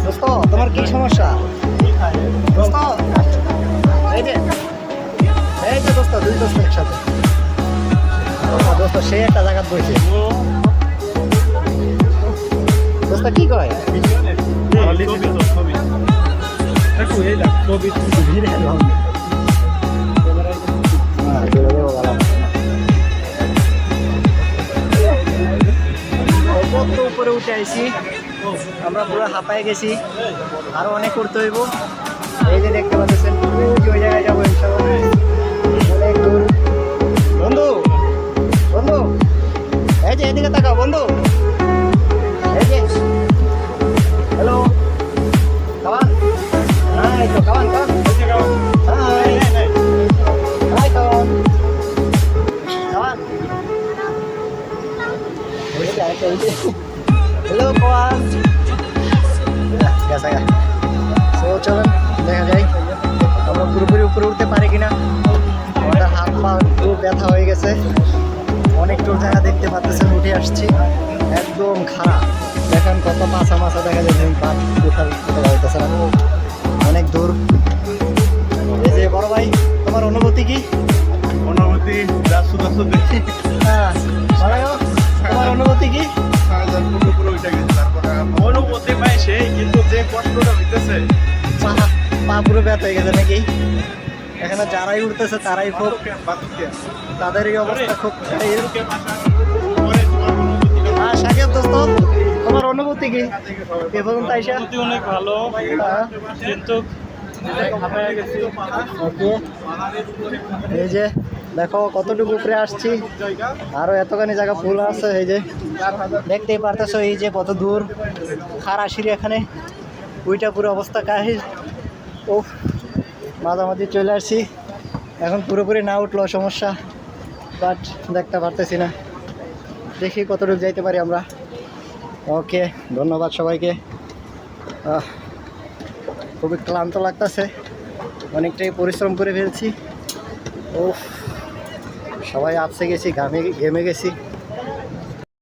দোস্ত তোমার কি সমস্যা দোস্ত? এই যে দোস্ত, দুই দোস্ত একসাথে। দোস্ত সে একটা জায়গা বইছে। দোস্ত কি কয়? কত উপরে উঠে আইছি আমরা, পুরো হাঁপায় গেছি, আরো অনেক করতে হইব। এই যে দেখতে পাচ্ছেন ওই জায়গায় যাবো অনেক দূর। বন্ধু বন্ধু এই যে এদিকে তাকাও বন্ধু, এই যে হ্যালো কামান, হাই তো কামান কামান, হাই হাই কামান কামান, হ্যালো কামান। গেছে গা। তো চলুন দেখা যায় আমরা পুরোপুরি উপরে উঠতে পারি কিনা। আমাদের হাত পা খুব ব্যথা হয়ে গেছে, অনেক টুর জায়গা দেখতে পাচ্ছেন, উঠে আসছি একদম খারাপ। দেখেন কত মাছা মাছা দেখা যাচ্ছে, পা উঠার হইতেছে না, অনেক দূর। এই যে বড় ভাই, তোমার অনুভূতি কি? অনুভূতি হ্যাঁ তোমার অনুভূতি কি? অনুভূতি পাই সেই, কিন্তু যে কষ্টটা হইতেছে পা পুরো ব্যথা হয়ে গেছে নাকি? এখানে যারাই উঠতেছে তারাই খুব, তাদেরই অবস্থা খুব। হ্যাঁ সাকিব দোস্ত, তোমার অনুভূতি কি এ পর্যন্ত আইসা? অনেক ভালো, কিন্তু ওকে এই যে দেখো কতটুকু উপরে আসছি, আরো এতখানি জায়গা ফুল আছে। এই যে দেখতেই পারতেছো, এই যে কত দূর খারাশির, এখানে ওইটা পুরো অবস্থা কাহিল। ও মাঝামাঝি চলে আসছি, এখন পুরোপুরি না উঠলো সমস্যা, বাট দেখতে পারতেছি না, দেখি কতটুকু যাইতে পারি আমরা। ওকে ধন্যবাদ সবাইকে। খুবই ক্লান্ত লাগতেছে, অনেকটাই পরিশ্রম করে ফেলছি। ও সবাই আপসে গেছি, ঘেমে গেছি।